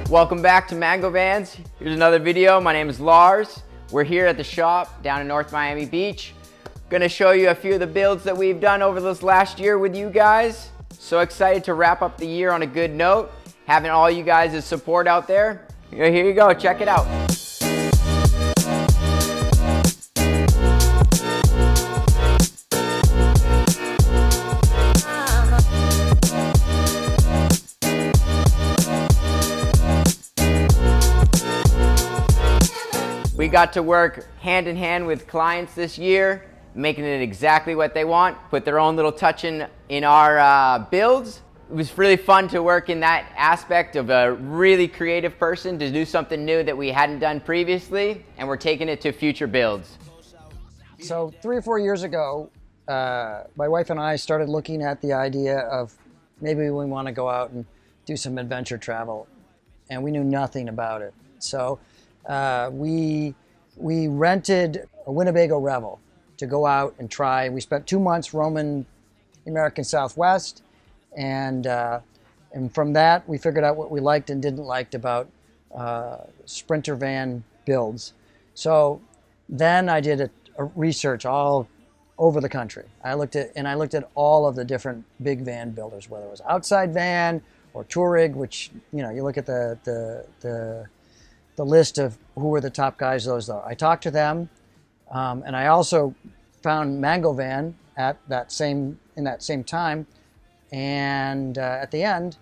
Welcome back to Magno Vans. Here's another video. My name is Lars. We're here at the shop down in North Miami Beach. Gonna show you a few of the builds that we've done over this last year with you guys. So excited to wrap up the year on a good note. Having all you guys' support out there. Here you go, check it out. We got to work hand in hand with clients this year, making it exactly what they want, put their own little touch in our builds. It was really fun to work in that aspect of a really creative person to do something new that we hadn't done previously, and we're taking it to future builds. So 3 or 4 years ago, my wife and I started looking at the idea of maybe we want to go out and do some adventure travel, and we knew nothing about it. So we rented a Winnebago Revel to go out and try. We spent 2 months roaming the American Southwest, and from that we figured out what we liked and didn't like about sprinter van builds. So then I did a research all over the country. I looked at all of the different big van builders, whether it was outside van or Tourig, which, you know, you look at the list of who were the top guys. Those are. I talked to them, and I also found Magno Van in that same time. And at the end,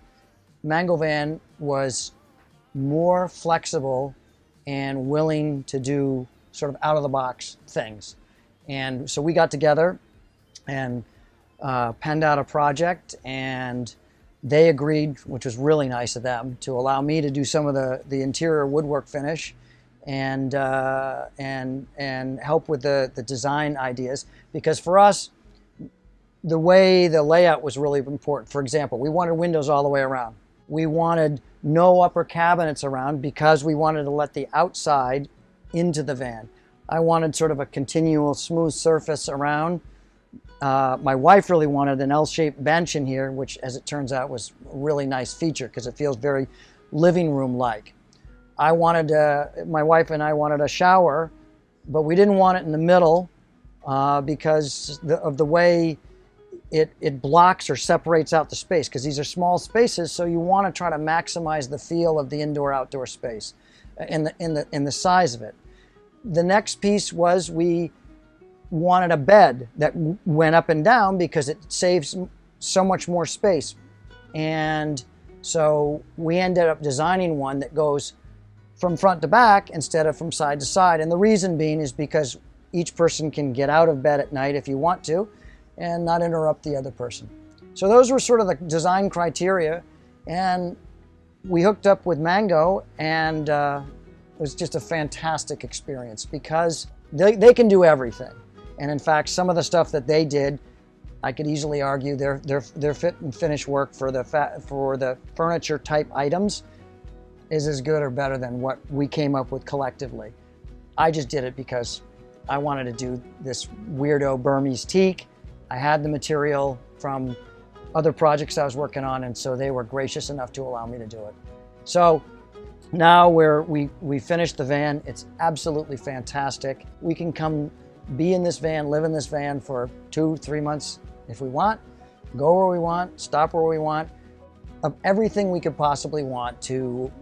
Magno Van was more flexible and willing to do sort of out-of-the-box things. And so we got together and penned out a project, and they agreed, which was really nice of them, to allow me to do some of the interior woodwork finish and help with the design ideas. Because for us, the way the layout was really important. For example, we wanted windows all the way around. We wanted no upper cabinets around because we wanted to let the outside into the van. I wanted sort of a continual smooth surface around. My wife really wanted an L-shaped bench in here, which, as it turns out, was a really nice feature because it feels very living room-like. My wife and I wanted a shower, but we didn't want it in the middle because of the way it blocks or separates out the space, because these are small spaces, so you want to try to maximize the feel of the indoor-outdoor space in the size of it. The next piece was we wanted a bed that went up and down because it saves so much more space. And so we ended up designing one that goes from front to back instead of from side to side. And the reason being is because each person can get out of bed at night if you want to and not interrupt the other person. So those were sort of the design criteria. And we hooked up with Magno, and it was just a fantastic experience because they can do everything. And in fact, some of the stuff that they did, I could easily argue their fit and finish work for the furniture type items is as good or better than what we came up with collectively. I just did it because I wanted to do this weirdo Burmese teak. I had the material from other projects I was working on, and so they were gracious enough to allow me to do it. So now we finished the van. It's absolutely fantastic. We can come be in this van, live in this van for 2-3 months if we want, go where we want, stop where we want, of everything we could possibly want to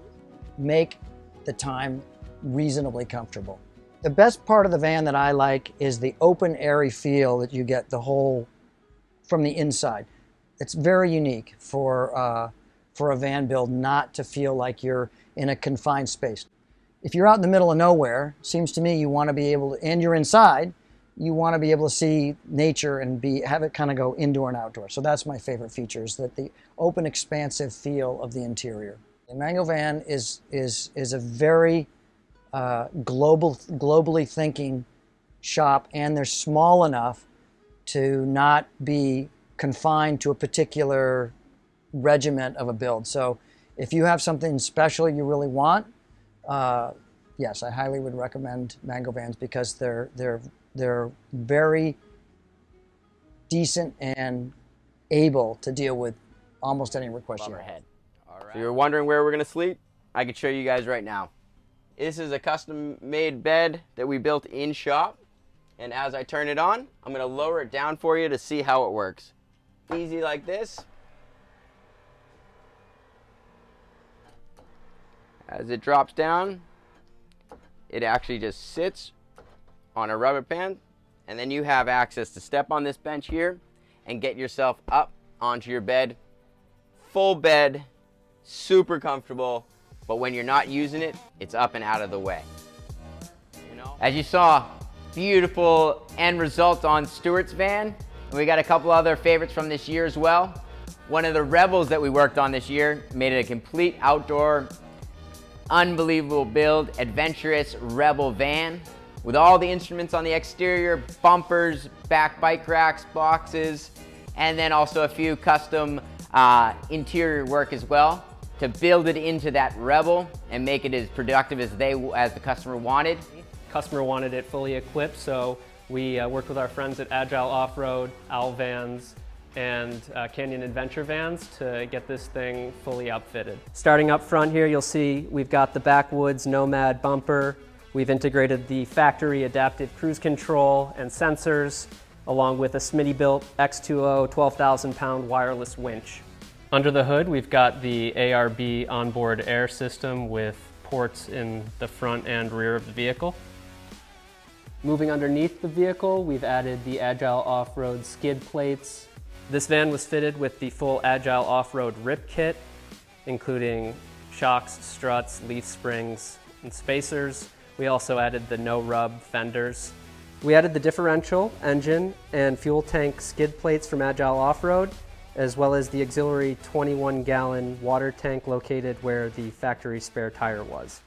make the time reasonably comfortable. The best part of the van that I like is the open, airy feel that you get from the inside. It's very unique for a van build not to feel like you're in a confined space. If you're out in the middle of nowhere, seems to me you want to be able to, and you're inside, you want to be able to see nature and have it kind of go indoor and outdoor. So that's my favorite feature, is that the open, expansive feel of the interior. The Magno Van is a very globally thinking shop, and they're small enough to not be confined to a particular regiment of a build. So if you have something special you really want, yes, I highly would recommend Magno Vans because they're very decent and able to deal with almost any request you have. So you're wondering where we're gonna sleep? I can show you guys right now. This is a custom made bed that we built in shop. And as I turn it on, I'm gonna lower it down for you to see how it works. Easy like this. As it drops down, it actually just sits on a rubber band, and then you have access to step on this bench here and get yourself up onto your bed. Full bed, super comfortable, but when you're not using it, it's up and out of the way. As you saw, beautiful end result on Stuart's van. And we got a couple other favorites from this year as well. One of the Revels that we worked on this year made it a complete outdoor, unbelievable build, adventurous Revel van with all the instruments on the exterior, bumpers, back bike racks, boxes, and then also a few custom interior work as well to build it into that Revel and make it as productive as the customer wanted. Customer wanted it fully equipped, so we worked with our friends at Agile Off-Road, Owl Vans, and Canyon Adventure Vans to get this thing fully outfitted. Starting up front here, you'll see we've got the Backwoods Nomad bumper. We've integrated the factory adaptive cruise control and sensors, along with a Smitty-built X2O 12,000-pound wireless winch. Under the hood, we've got the ARB onboard air system with ports in the front and rear of the vehicle. Moving underneath the vehicle, we've added the Agile Off-Road skid plates. This van was fitted with the full Agile Off-Road rip kit, including shocks, struts, leaf springs, and spacers. We also added the no-rub fenders. We added the differential, engine, and fuel tank skid plates from Agile Off-Road, as well as the auxiliary 21-gallon water tank located where the factory spare tire was.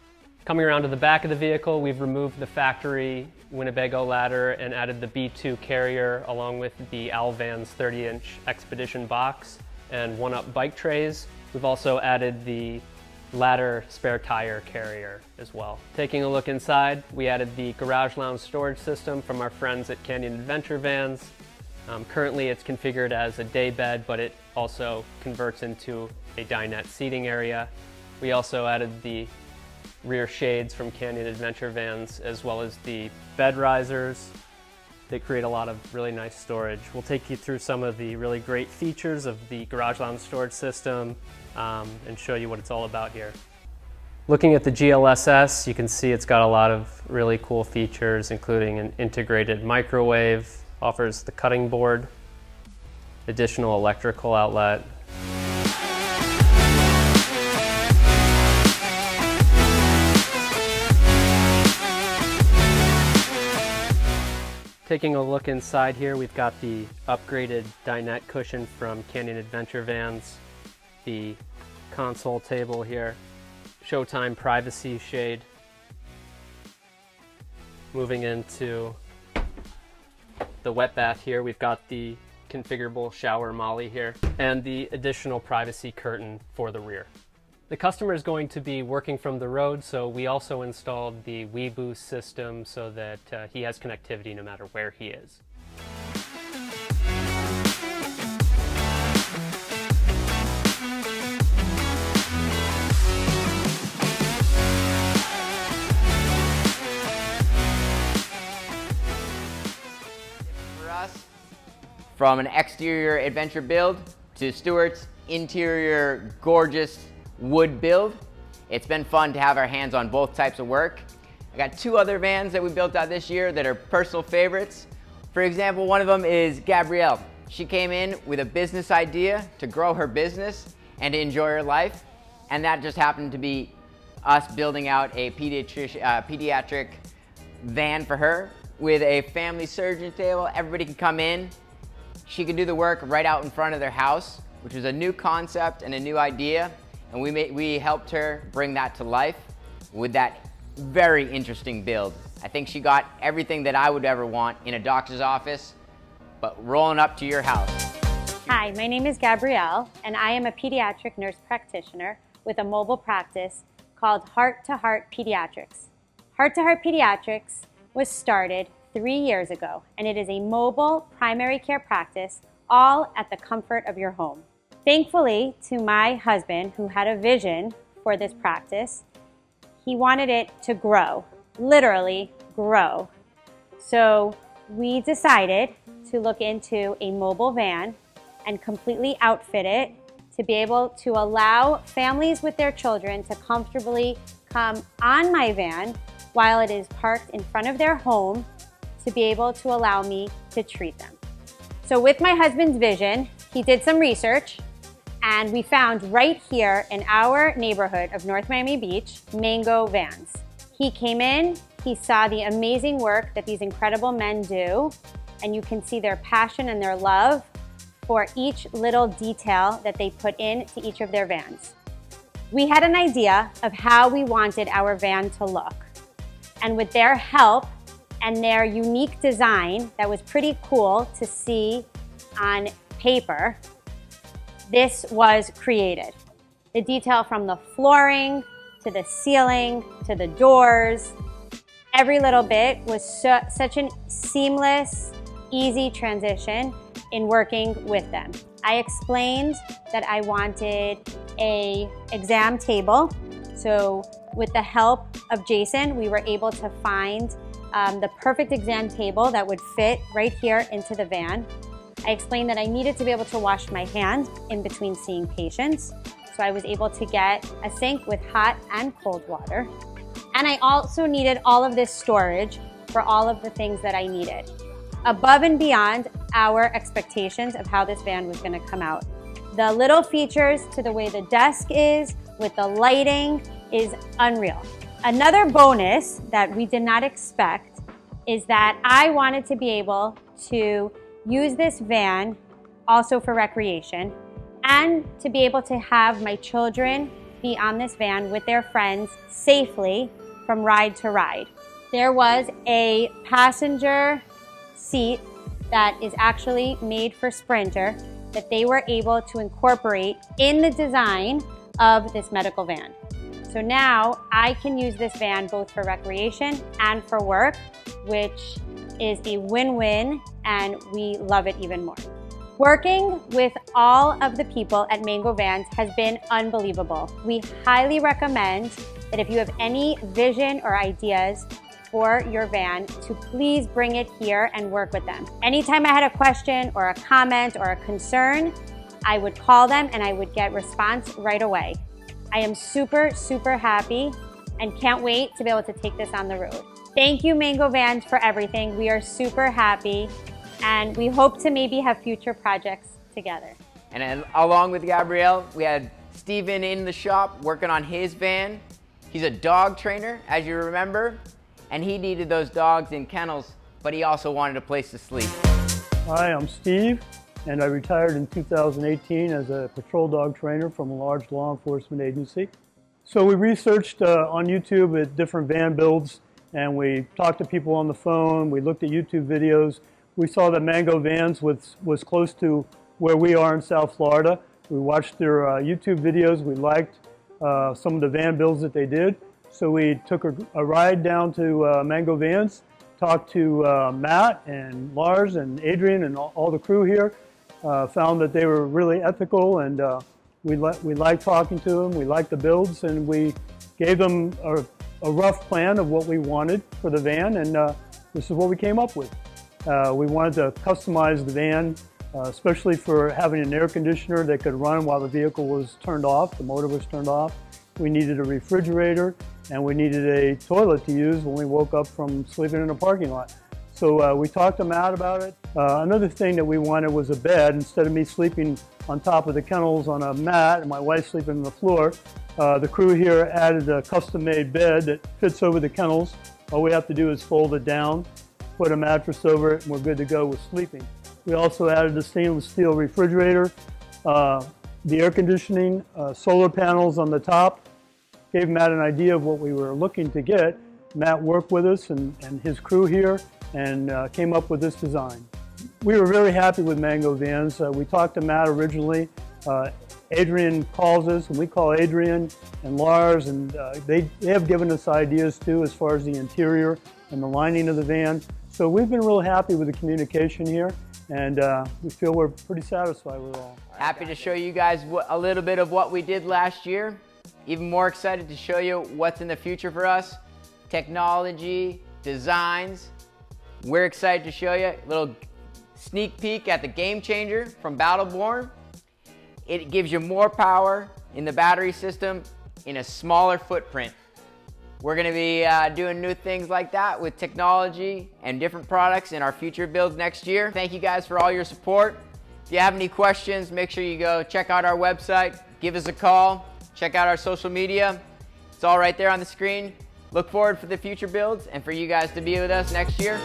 Coming around to the back of the vehicle, we've removed the factory Winnebago ladder and added the B2 carrier along with the Owl Vans 30-inch Expedition box and one-up bike trays. We've also added the ladder spare tire carrier as well. Taking a look inside, we added the garage lounge storage system from our friends at Canyon Adventure Vans. Currently it's configured as a day bed, but it also converts into a dinette seating area. We also added the rear shades from Canyon Adventure Vans, as well as the bed risers. They create a lot of really nice storage. We'll take you through some of the really great features of the garage lounge storage system and show you what it's all about here. Looking at the GLSS, you can see it's got a lot of really cool features, including an integrated microwave, offers the cutting board, additional electrical outlet, taking a look inside here, we've got the upgraded dinette cushion from Canyon Adventure Vans, the console table here, Showtime privacy shade. Moving into the wet bath here, we've got the configurable shower molly here and the additional privacy curtain for the rear. The customer is going to be working from the road, so we also installed the WeBoost system so that he has connectivity no matter where he is. For us, from an exterior adventure build to Stuart's interior gorgeous wood build, it's been fun to have our hands on both types of work. I got two other vans that we built out this year that are personal favorites. For example, one of them is Gabrielle. She came in with a business idea to grow her business and to enjoy her life, and that just happened to be us building out a pediatric van for her with a family surgeon table. Everybody can come in. She can do the work right out in front of their house, which was a new concept and a new idea. And we helped her bring that to life with that very interesting build. I think she got everything that I would ever want in a doctor's office, but rolling up to your house. Hi, my name is Gabrielle, and I am a pediatric nurse practitioner with a mobile practice called Heart to Heart Pediatrics. Heart to Heart Pediatrics was started 3 years ago, and it is a mobile primary care practice, all at the comfort of your home. Thankfully to my husband, who had a vision for this practice. He wanted it to grow, literally grow. So we decided to look into a mobile van and completely outfit it to be able to allow families with their children to comfortably come on my van while it is parked in front of their home, to be able to allow me to treat them. So with my husband's vision, he did some research, and we found right here in our neighborhood of North Miami Beach, Magno vans. He came in, he saw the amazing work that these incredible men do, and you can see their passion and their love for each little detail that they put into each of their vans. We had an idea of how we wanted our van to look. And with their help and their unique design that was pretty cool to see on paper, this was created. The detail from the flooring to the ceiling to the doors, every little bit was such a seamless, easy transition in working with them. I explained that I wanted an exam table. So with the help of Jason, we were able to find the perfect exam table that would fit right here into the van. I explained that I needed to be able to wash my hands in between seeing patients. So I was able to get a sink with hot and cold water. And I also needed all of this storage for all of the things that I needed, above and beyond our expectations of how this van was going to come out. The little features to the way the desk is, with the lighting, is unreal. Another bonus that we did not expect is that I wanted to be able to use this van also for recreation, and to be able to have my children be on this van with their friends safely from ride to ride. There was a passenger seat that is actually made for Sprinter that they were able to incorporate in the design of this medical van. So now I can use this van both for recreation and for work, which is a win-win, and we love it even more. Working with all of the people at Magno Vans has been unbelievable. We highly recommend that if you have any vision or ideas for your van, to please bring it here and work with them. Anytime I had a question or a comment or a concern, I would call them and I would get response right away. I am super, super happy and can't wait to be able to take this on the road. Thank you, Magno Vans, for everything. We are super happy, and we hope to maybe have future projects together. And along with Gabrielle, we had Steven in the shop working on his van. He's a dog trainer, as you remember, and he needed those dogs in kennels, but he also wanted a place to sleep. Hi, I'm Steve, and I retired in 2018 as a patrol dog trainer from a large law enforcement agency. So we researched on YouTube at different van builds, and we talked to people on the phone. We looked at YouTube videos. We saw that Magno Vans was close to where we are in South Florida. We watched their YouTube videos. We liked some of the van builds that they did. So we took a ride down to Magno Vans, talked to Matt and Lars and Adrian and all the crew here. Found that they were really ethical, and we liked talking to them. We liked the builds, and we gave them a rough plan of what we wanted for the van, and this is what we came up with. We wanted to customize the van, especially for having an air conditioner that could run while the vehicle was turned off, the motor was turned off. We needed a refrigerator, and we needed a toilet to use when we woke up from sleeping in a parking lot. So we talked to Matt about it. Another thing that we wanted was a bed. Instead of me sleeping on top of the kennels on a mat and my wife sleeping on the floor, the crew here added a custom-made bed that fits over the kennels. All we have to do is fold it down, put a mattress over it, and we're good to go with sleeping. We also added a stainless steel refrigerator, the air conditioning, solar panels on the top. Gave Matt an idea of what we were looking to get. Matt worked with us and his crew here and came up with this design. We were very happy with Magno Vans. We talked to Matt originally. Adrian calls us, and we call Adrian and Lars, and they have given us ideas too as far as the interior and the lining of the van. So we've been real happy with the communication here, and we feel we're pretty satisfied with it all. Happy to show you guys a little bit of what we did last year. even more excited to show you what's in the future for us. Technology, designs. We're excited to show you a little sneak peek at the Game Changer from Battleborn. It gives you more power in the battery system in a smaller footprint. We're gonna be doing new things like that with technology and different products in our future builds next year. Thank you guys for all your support. If you have any questions, make sure you go check out our website, give us a call, check out our social media. It's all right there on the screen. Look forward for the future builds and for you guys to be with us next year.